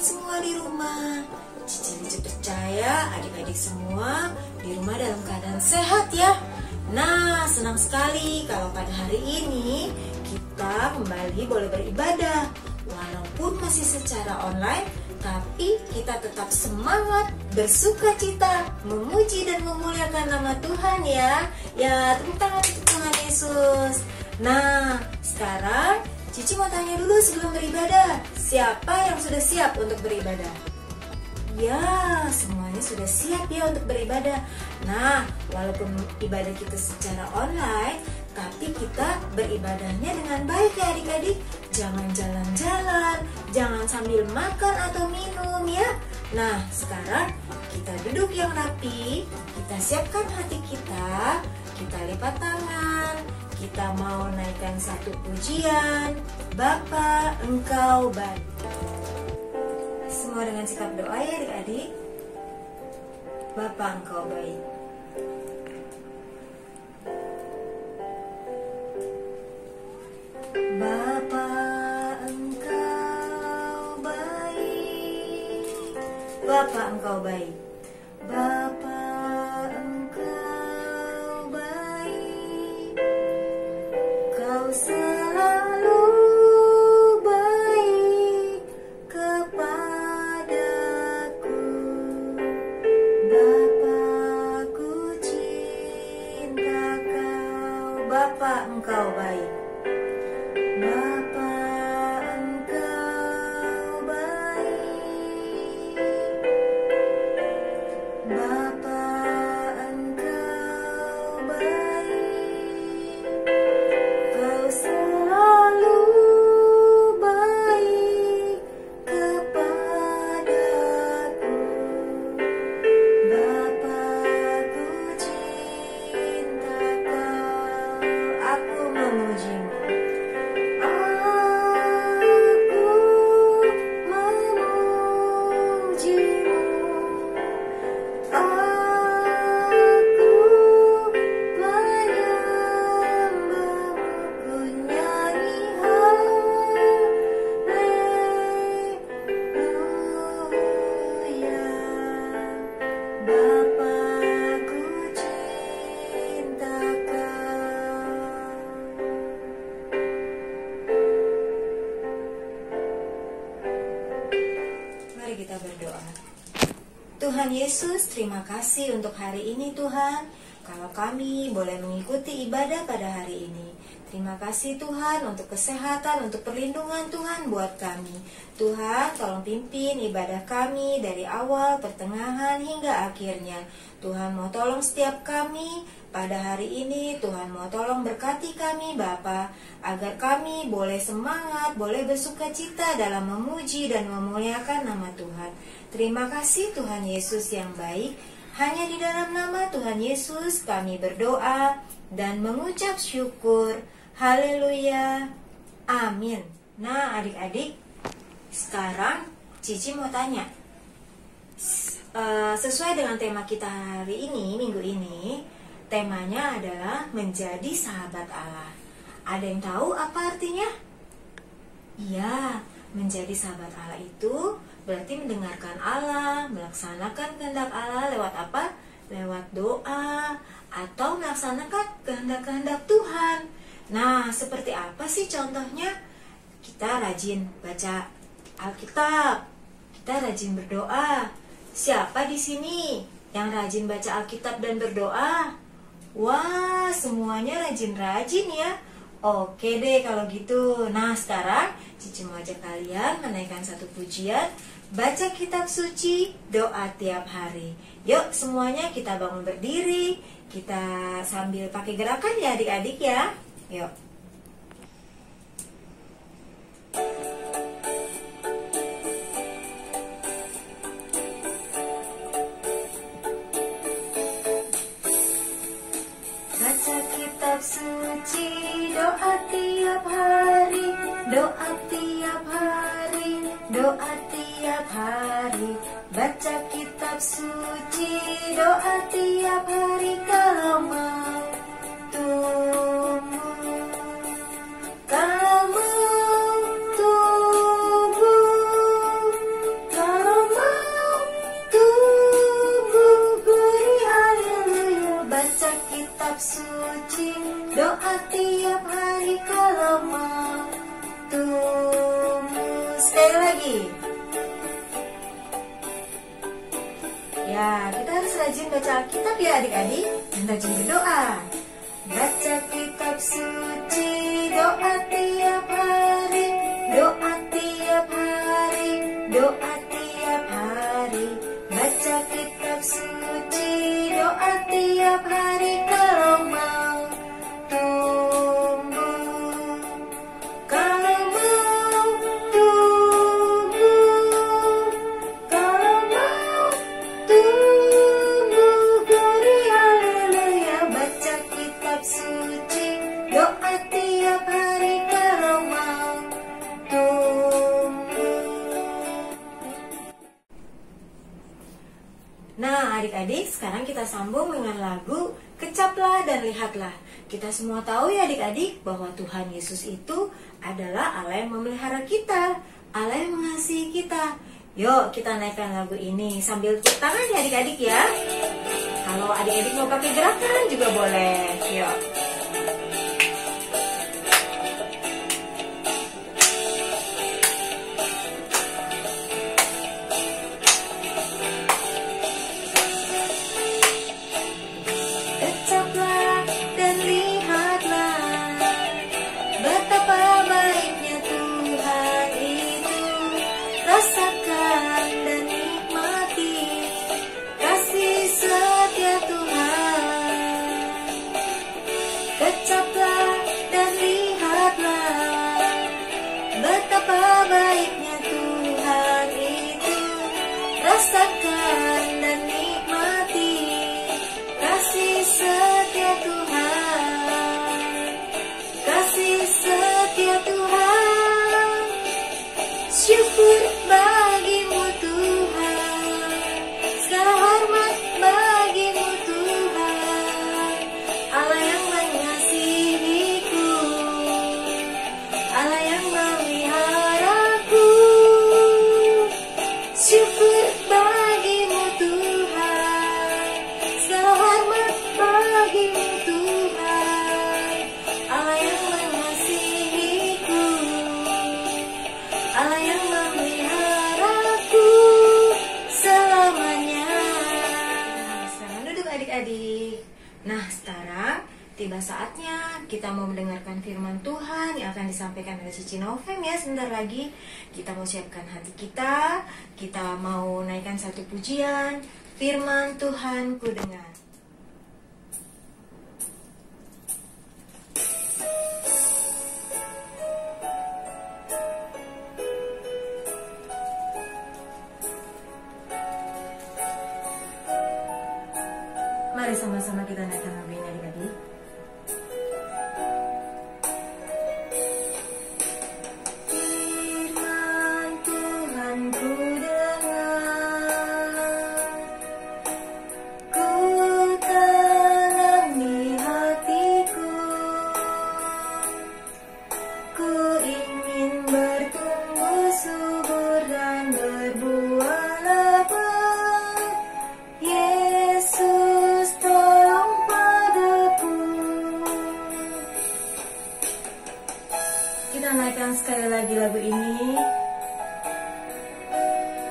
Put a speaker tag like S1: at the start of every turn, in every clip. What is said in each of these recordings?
S1: semua di rumah? Cici percaya adik-adik semua di rumah dalam keadaan sehat ya. Nah, senang sekali kalau pada hari ini kita kembali boleh beribadah. Walaupun masih secara online, tapi kita tetap semangat, bersuka cita, memuji dan memuliakan nama Tuhan ya. Ya, tepuk tangan untuk Tuhan Yesus. Nah, sekarang Cici mau tanya dulu sebelum beribadah, siapa yang sudah siap untuk beribadah? Ya, semuanya sudah siap ya untuk beribadah. Nah, walaupun ibadah kita secara online, tapi kita beribadahnya dengan baik ya adik-adik. Jangan jalan-jalan, jangan sambil makan atau minum ya. Nah, sekarang kita duduk yang rapi, kita siapkan hati kita lipat tangan. Kita mau naikkan satu pujian, Bapa Engkau baik. Semua dengan sikap doa ya adik-adik. Bapa Engkau baik. Bapa Engkau baik. Bapa Engkau baik. Bapa Engkau baik. Kau selalu baik kepadaku. Bapa, ku cinta Kau. Bapa Engkau baik. Bapa Engkau baik. Bapa Engkau baik. Kau selalu baik kepadaku. Bapa, ku cinta Kau. Aku memujimu. Kita berdoa. Tuhan Yesus, terima kasih untuk hari ini Tuhan. Kalau kami boleh mengikuti ibadah pada hari ini. Terima kasih Tuhan untuk kesehatan, untuk perlindungan Tuhan buat kami. Tuhan, tolong pimpin ibadah kami dari awal, pertengahan, hingga akhirnya. Tuhan mau tolong setiap kami pada hari ini. Tuhan mau tolong berkati kami Bapa, agar kami boleh semangat, boleh bersuka cita dalam memuji dan memuliakan nama Tuhan. Terima kasih Tuhan Yesus yang baik. Hanya di dalam nama Tuhan Yesus kami berdoa dan mengucap syukur. Haleluya. Amin. Nah adik-adik, sekarang Cici mau tanya. Sesuai dengan tema kita hari ini, minggu ini, temanya adalah menjadi sahabat Allah. Ada yang tahu apa artinya? Iya, menjadi sahabat Allah itu berarti mendengarkan Allah, melaksanakan kehendak Allah lewat apa? Lewat doa, atau melaksanakan kehendak-kehendak Tuhan. Nah, seperti apa sih contohnya? Kita rajin baca Alkitab, kita rajin berdoa. Siapa di sini yang rajin baca Alkitab dan berdoa? Wah, semuanya rajin-rajin ya. Oke deh kalau gitu. Nah, sekarang Cici mau ajak kalian menaikkan satu pujian, baca kitab suci, doa tiap hari. Yuk semuanya kita bangun berdiri, kita sambil pakai gerakan ya adik-adik ya. Yuk. Baca kitab suci, doa tiap hari, doa tiap hari, doa tiap hari. Baca kitab suci, doa tiap hari. Kalau mau tumbuh, kalau mau tumbuh, Ya, kita harus rajin baca Alkitab ya adik-adik, dan rajin berdoa. Baca kitab suci, doa tiap hari, doa tiap hari, doa tiap hari. Baca kitab suci, doa tiap hari, kalau mau tumbuh, kalau mau tumbuh, kalau mau tumbuh, glory haleluya. Baca kitab suci, doa tiap hari, kalau mau tumbuh. Nah adik-adik, sekarang kita sambung dengan lagu Kecaplah dan Lihatlah. Kita semua tahu ya adik-adik bahwa Tuhan Yesus itu adalah Allah yang memelihara kita, Allah yang mengasihi kita. Yuk kita naikkan lagu ini sambil tepuk tangan ya adik-adik ya. Kalau adik-adik mau pakai gerakan juga boleh. Yuk. Kecaplah dan lihatlah betapa baiknya Tuhan itu. Rasakan dan nikmati kasih setia Tuhan. Kecaplah dan lihatlah betapa baiknya Tuhan itu. Rasakan dan nikmati kasih setia Tuhan, kasih setia Tuhan. Syukur bagimu Tuhan, segala hormat bagimu Tuhan. Allah yang mengasihiku, Allah yang memeliharaku. Syukur bagimu Tuhan, segala hormat bagimu Tuhan. Allah yang mengasihiku, Allah yang memeliharaku selamanya. Selamat duduk adik-adik. Nah sekarang tiba saatnya kita mau mendengarkan firman Tuhan yang akan disampaikan oleh Cici Novem ya. Sebentar lagi kita mau siapkan hati kita. Kita mau naikkan satu pujian. Firman Tuhan ku dengar. Mari sama-sama kita naikkan lagu ini adik-adik. Firman Tuhan ku dengar, ku tanam di hatiku, ku ingin bertumbuh subur dan berbuah lebat. Yesus tolong padaku. Kita naikkan sekali lagi lagu ini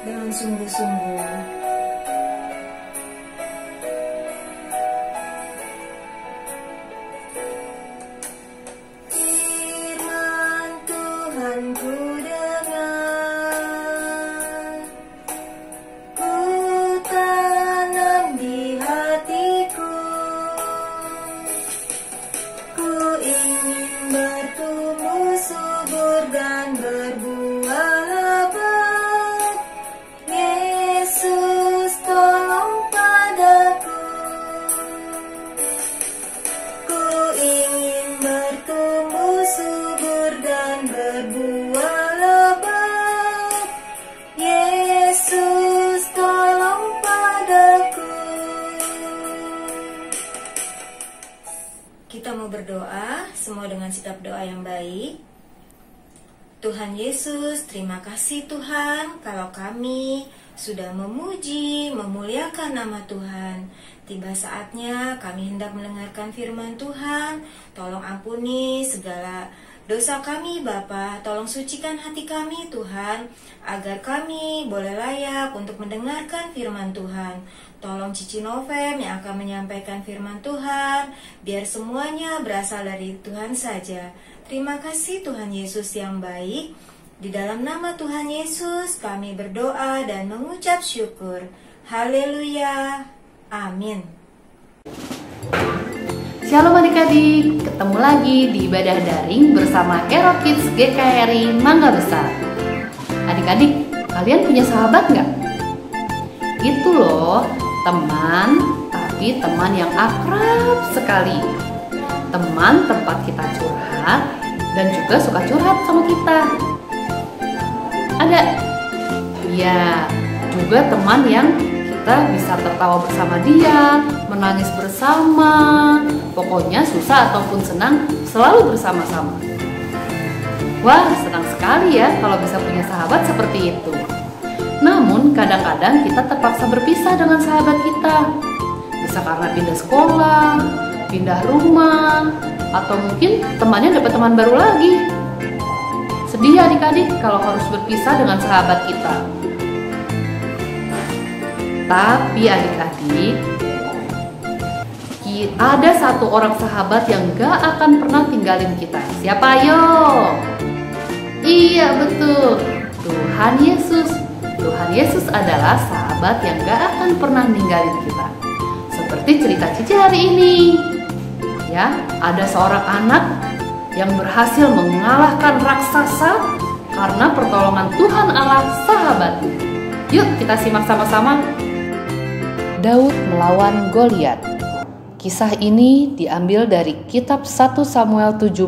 S1: dengan sungguh-sungguh. Firman Tuhan ku dengar, ku tanam di hatiku, ku ingin bertumbuh subur dan berbuah lebat. Yesus tolong padaku, ku ingin bertumbuh subur dan berbuah lebat. Yesus tolong padaku. Kita mau berdoa semua dengan sikap doa yang baik. Tuhan Yesus, terima kasih Tuhan kalau kami sudah memuji, memuliakan nama Tuhan. Tiba saatnya kami hendak mendengarkan firman Tuhan. Tolong ampuni segala dosa kami Bapa, tolong sucikan hati kami Tuhan, agar kami boleh layak untuk mendengarkan firman Tuhan. Tolong Cici Novem yang akan menyampaikan firman Tuhan, biar semuanya berasal dari Tuhan saja. Terima kasih Tuhan Yesus yang baik. Di dalam nama Tuhan Yesus kami berdoa dan mengucap syukur. Haleluya. Amin.
S2: Shalom adik-adik, ketemu lagi di ibadah daring bersama Ero Kids GKRI Mangga Besar. Adik-adik, kalian punya sahabat nggak? Itu loh, teman, tapi teman yang akrab sekali. Teman tempat kita curhat dan juga suka curhat sama kita. Ada? Ya, juga teman yang kita bisa tertawa bersama dia, menangis bersama, pokoknya susah ataupun senang selalu bersama-sama. Wah, senang sekali ya kalau bisa punya sahabat seperti itu. Namun kadang-kadang kita terpaksa berpisah dengan sahabat kita. Bisa karena pindah sekolah, pindah rumah, atau mungkin temannya dapat teman baru lagi. Sedih adik-adik kalau harus berpisah dengan sahabat kita. Tapi adik-adik, ada satu orang sahabat yang gak akan pernah tinggalin kita. Siapa ayo? Iya betul, Tuhan Yesus. Tuhan Yesus adalah sahabat yang gak akan pernah ninggalin kita. Seperti cerita Cici hari ini. Ya, ada seorang anak yang berhasil mengalahkan raksasa karena pertolongan Tuhan Allah sahabatnya. Yuk kita simak sama-sama. Daud melawan Goliat. Kisah ini diambil dari kitab 1 Samuel 17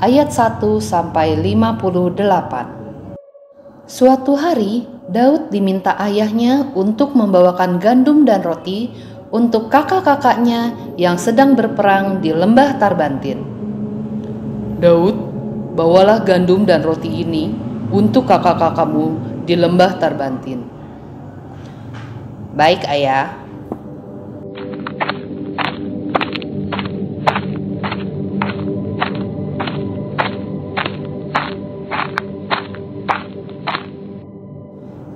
S2: ayat 1 sampai 58. Suatu hari, Daud diminta ayahnya untuk membawakan gandum dan roti untuk kakak-kakaknya yang sedang berperang di lembah Tarbantin. Daud, bawalah gandum dan roti ini untuk kakak-kakakmu di lembah Tarbantin. Baik, ayah.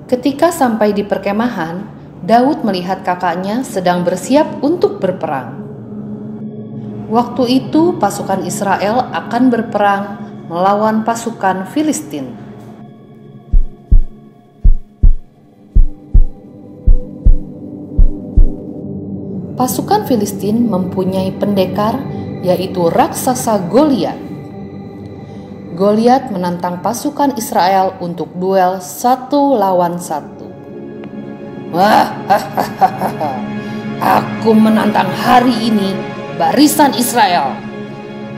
S2: Ketika sampai di perkemahan, Daud melihat kakaknya sedang bersiap untuk berperang. Waktu itu pasukan Israel akan berperang melawan pasukan Filistin. Pasukan Filistin mempunyai pendekar, yaitu raksasa Goliat. Goliat menantang pasukan Israel untuk duel 1 lawan 1. Wah, aku menantang hari ini barisan Israel.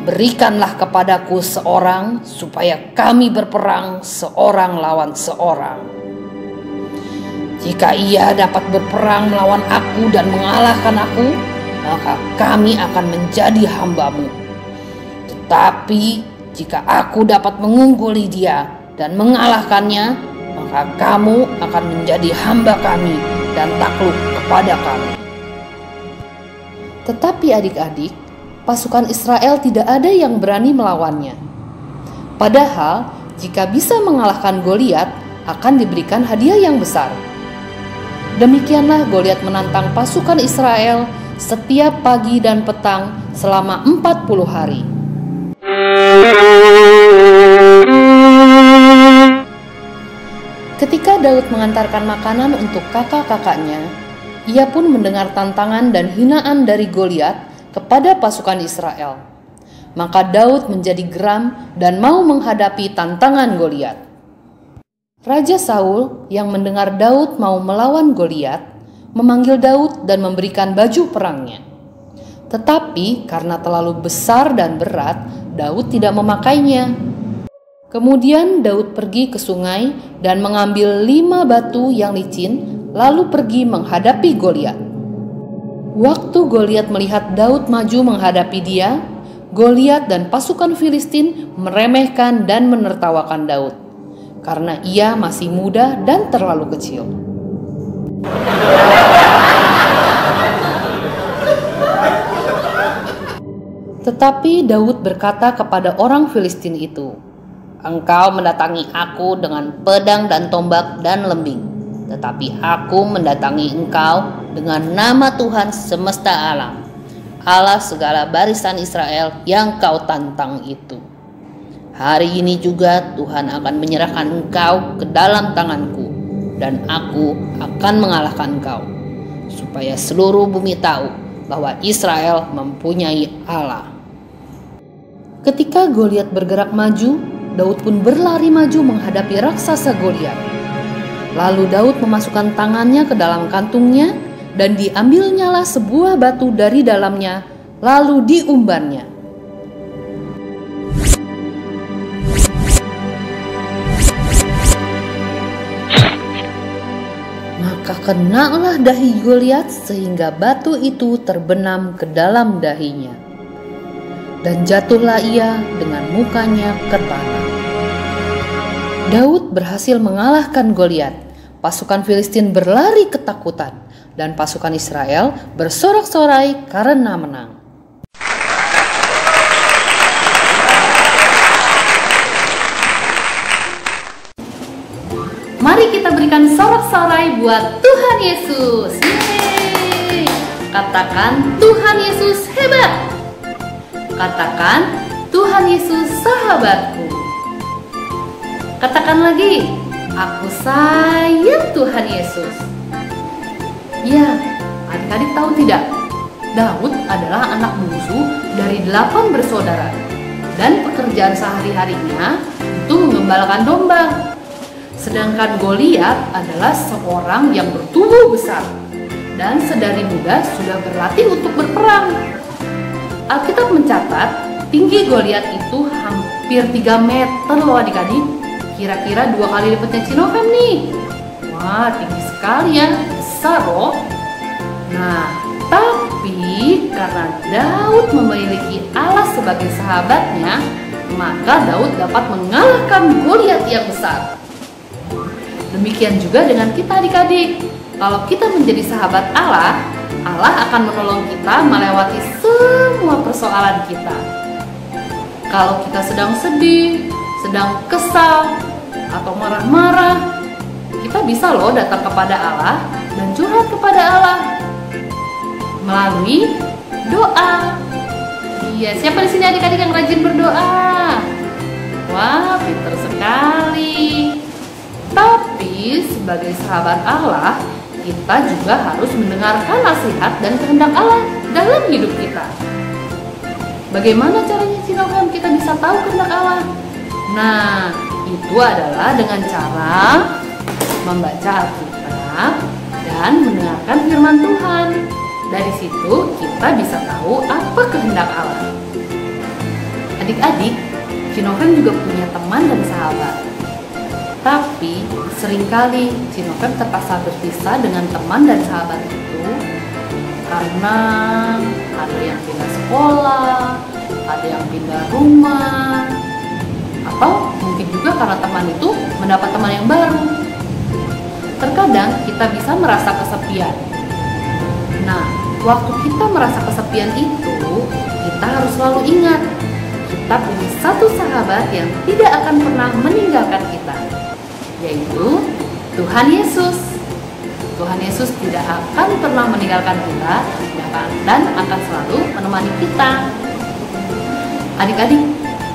S2: Berikanlah kepadaku seorang supaya kami berperang seorang lawan seorang. Jika ia dapat berperang melawan aku dan mengalahkan aku, maka kami akan menjadi hamba-Mu. Tetapi jika aku dapat mengungguli dia dan mengalahkannya, maka kamu akan menjadi hamba kami dan takluk kepada kami. Tetapi adik-adik, pasukan Israel tidak ada yang berani melawannya. Padahal jika bisa mengalahkan Goliat, akan diberikan hadiah yang besar. Demikianlah Goliat menantang pasukan Israel setiap pagi dan petang selama 40 hari. Ketika Daud mengantarkan makanan untuk kakak-kakaknya, ia pun mendengar tantangan dan hinaan dari Goliat kepada pasukan Israel. Maka Daud menjadi geram dan mau menghadapi tantangan Goliat. Raja Saul yang mendengar Daud mau melawan Goliat, memanggil Daud dan memberikan baju perangnya. Tetapi karena terlalu besar dan berat, Daud tidak memakainya. Kemudian Daud pergi ke sungai dan mengambil 5 batu yang licin, lalu pergi menghadapi Goliat. Waktu Goliat melihat Daud maju menghadapi dia, Goliat dan pasukan Filistin meremehkan dan menertawakan Daud, karena ia masih muda dan terlalu kecil. Tetapi Daud berkata kepada orang Filistin itu, "Engkau mendatangi aku dengan pedang dan tombak dan lembing, tetapi aku mendatangi engkau dengan nama Tuhan semesta alam, Allah segala barisan Israel yang kau tantang itu. Hari ini juga Tuhan akan menyerahkan engkau ke dalam tanganku, dan aku akan mengalahkan engkau, supaya seluruh bumi tahu bahwa Israel mempunyai Allah." Ketika Goliat bergerak maju, Daud pun berlari maju menghadapi raksasa Goliat. Lalu Daud memasukkan tangannya ke dalam kantungnya, dan diambilnyalah sebuah batu dari dalamnya, lalu diumbarnya. Maka kenalah dahi Goliat sehingga batu itu terbenam ke dalam dahinya. Dan jatuhlah ia dengan mukanya ke tanah. Daud berhasil mengalahkan Goliat. Pasukan Filistin berlari ketakutan, dan pasukan Israel bersorak-sorai karena menang. Mari kita berikan sorak-sorai buat Tuhan Yesus. Yeay! Katakan, Tuhan Yesus hebat. Katakan, Tuhan Yesus sahabatku. Katakan lagi, aku sayang Tuhan Yesus. Ya, adik-adik tahu tidak? Daud adalah anak bungsu dari 8 bersaudara, dan pekerjaan sehari-harinya itu mengembalakan domba. Sedangkan Goliat adalah seorang yang bertubuh besar dan sedari muda sudah berlatih untuk berperang. Alkitab mencatat tinggi Goliat itu hampir 3 meter loh adik-adik. Kira-kira 2 kali lipatnya Cinokem nih. Wah, tinggi sekali ya, besar loh. Nah, tapi karena Daud memiliki Allah sebagai sahabatnya, maka Daud dapat mengalahkan Goliat yang besar. Demikian juga dengan kita adik-adik. Kalau kita menjadi sahabat Allah, Allah akan menolong kita melewati semua persoalan kita. Kalau kita sedang sedih, sedang kesal, atau marah-marah, kita bisa loh datang kepada Allah dan curhat kepada Allah melalui doa. Iya, siapa di sini adik-adik yang rajin berdoa? Wah, pintar sekali. Tapi sebagai sahabat Allah, kita juga harus mendengarkan nasihat dan kehendak Allah dalam hidup kita. Bagaimana caranya Cinokem kita bisa tahu kehendak Allah? Nah, itu adalah dengan cara membaca Alkitab dan mendengarkan firman Tuhan. Dari situ kita bisa tahu apa kehendak Allah. Adik-adik, Cinokem juga punya teman dan sahabat. Tapi seringkali Cinokem terpaksa berpisah dengan teman dan sahabat itu karena ada yang pindah sekolah, ada yang pindah rumah, atau mungkin juga karena teman itu mendapat teman yang baru. Terkadang kita bisa merasa kesepian. Nah, waktu kita merasa kesepian itu, kita harus selalu ingat, kita punya satu sahabat yang tidak akan pernah meninggalkan kita, yaitu Tuhan Yesus. Tuhan Yesus tidak akan pernah meninggalkan kita dan akan selalu menemani kita. Adik-adik,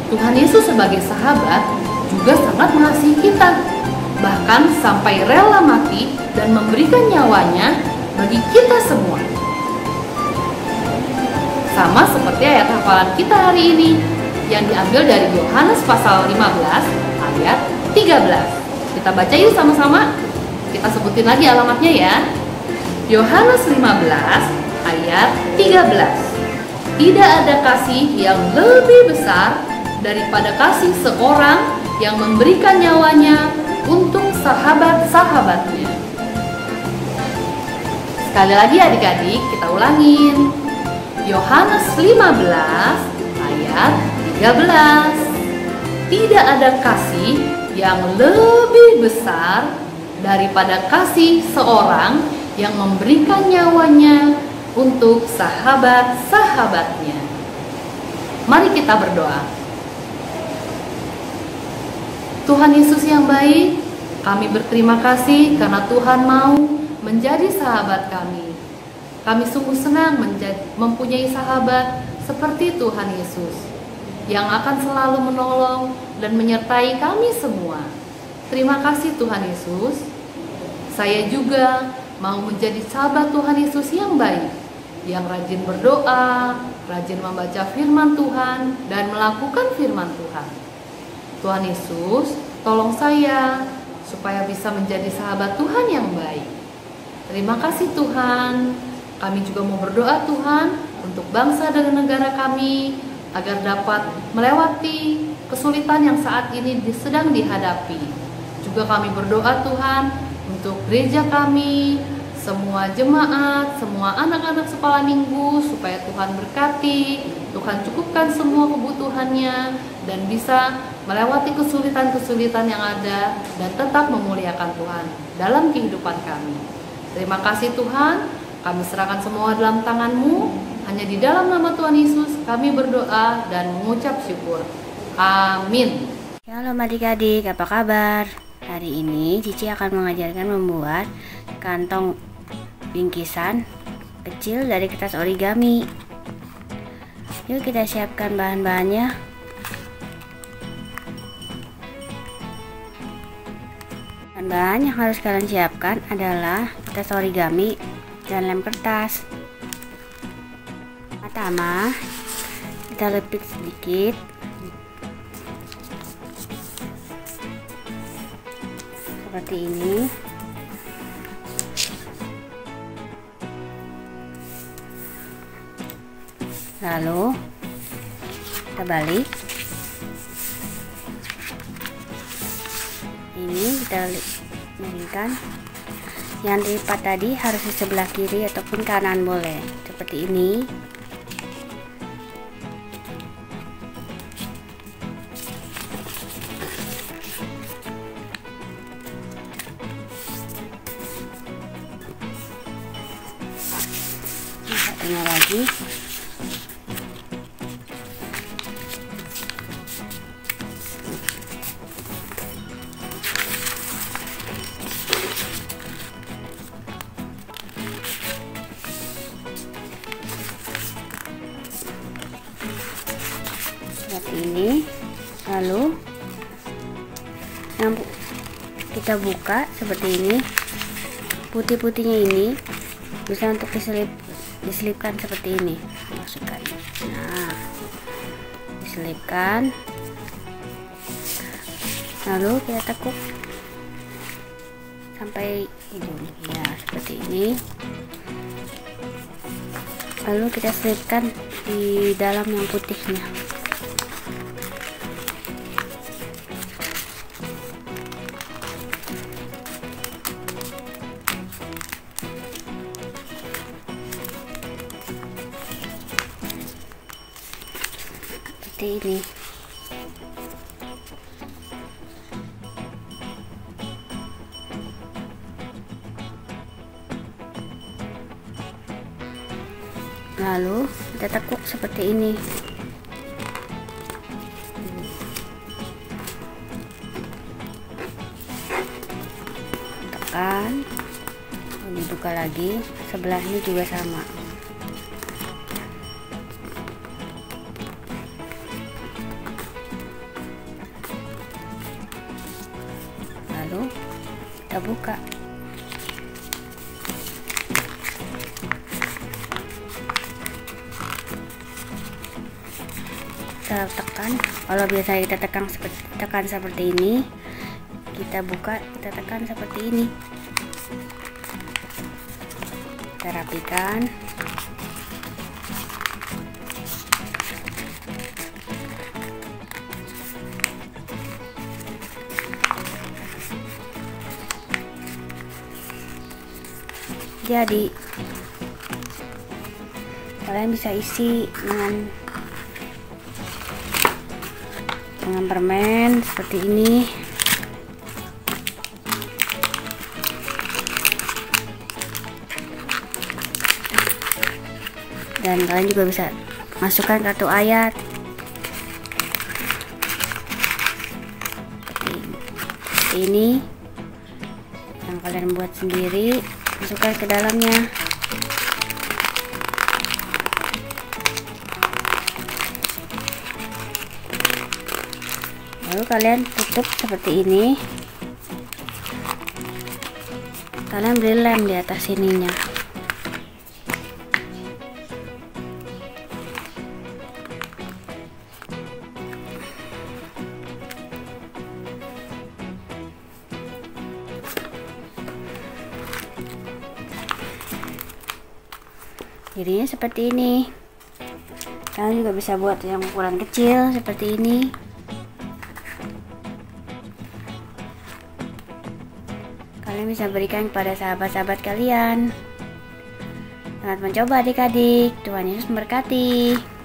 S2: Tuhan Yesus sebagai sahabat juga sangat mengasihi kita, bahkan sampai rela mati dan memberikan nyawanya bagi kita semua. Sama seperti ayat hafalan kita hari ini yang diambil dari Yohanes pasal 15 ayat 13. Kita baca yuk sama-sama. Kita sebutin lagi alamatnya ya. Yohanes 15 ayat 13. Tidak ada kasih yang lebih besar daripada kasih seorang yang memberikan nyawanya untuk sahabat-sahabatnya. Sekali lagi adik-adik, kita ulangin. Yohanes 15 ayat 13. Tidak ada kasih yang lebih besar daripada kasih seorang yang memberikan nyawanya untuk sahabat-sahabatnya. Mari kita berdoa. Tuhan Yesus yang baik, kami berterima kasih karena Tuhan mau menjadi sahabat kami. Kami sungguh senang mempunyai sahabat seperti Tuhan Yesus yang akan selalu menolong dan menyertai kami semua. Terima kasih Tuhan Yesus. Saya juga mau menjadi sahabat Tuhan Yesus yang baik, yang rajin berdoa, rajin membaca firman Tuhan, dan melakukan firman Tuhan. Tuhan Yesus, tolong saya supaya bisa menjadi sahabat Tuhan yang baik. Terima kasih Tuhan. Kami juga mau berdoa Tuhan untuk bangsa dan negara kami agar dapat melewati kesulitan yang saat ini sedang dihadapi. Juga kami berdoa Tuhan untuk gereja kami, semua jemaat, semua anak-anak sekolah minggu, supaya Tuhan berkati, Tuhan cukupkan semua kebutuhannya, dan bisa melewati kesulitan-kesulitan yang ada, dan tetap memuliakan Tuhan dalam kehidupan kami. Terima kasih Tuhan, kami serahkan semua dalam tangan-Mu, hanya di dalam nama Tuhan Yesus kami berdoa dan mengucap syukur. Amin.
S3: Shalom adik-adik, apa kabar? Hari ini Cici akan mengajarkan membuat kantong bingkisan kecil dari kertas origami. Yuk kita siapkan bahan-bahannya. Bahan-bahan yang harus kalian siapkan adalah kertas origami dan lem kertas. Pertama, kita lepit sedikit. Seperti ini. Lalu kita balik. Ini kita miringkan. Yang dilipat tadi harus di sebelah kiri ataupun kanan boleh. Seperti ini. Satunya lagi. Seperti ini. Lalu yang kita buka seperti ini. Putih-putihnya ini bisa untuk diselipkan seperti ini. Masukkan. Nah, diselipkan. Lalu kita tekuk sampai hidung. Ya, seperti ini. Lalu kita selipkan di dalam yang putihnya. Seperti ini. Lalu kita tekuk seperti ini. Tekan. Lalu dibuka lagi. Sebelah ini juga sama. Lalu kita buka. Kita tekan. Kalau biasanya kita tekan seperti ini, kita buka, kita tekan seperti ini. Kita rapikan. Jadi kalian bisa isi dengan permen seperti ini. Dan kalian juga bisa masukkan kartu ayat seperti ini yang kalian buat sendiri, masukkan ke dalamnya. Lalu kalian tutup seperti ini. Kalian beri lem di atas sininya. Jadinya seperti ini. Kalian juga bisa buat yang ukuran kecil seperti ini. Kalian bisa berikan kepada sahabat-sahabat kalian. Selamat mencoba adik-adik. Tuhan Yesus memberkati.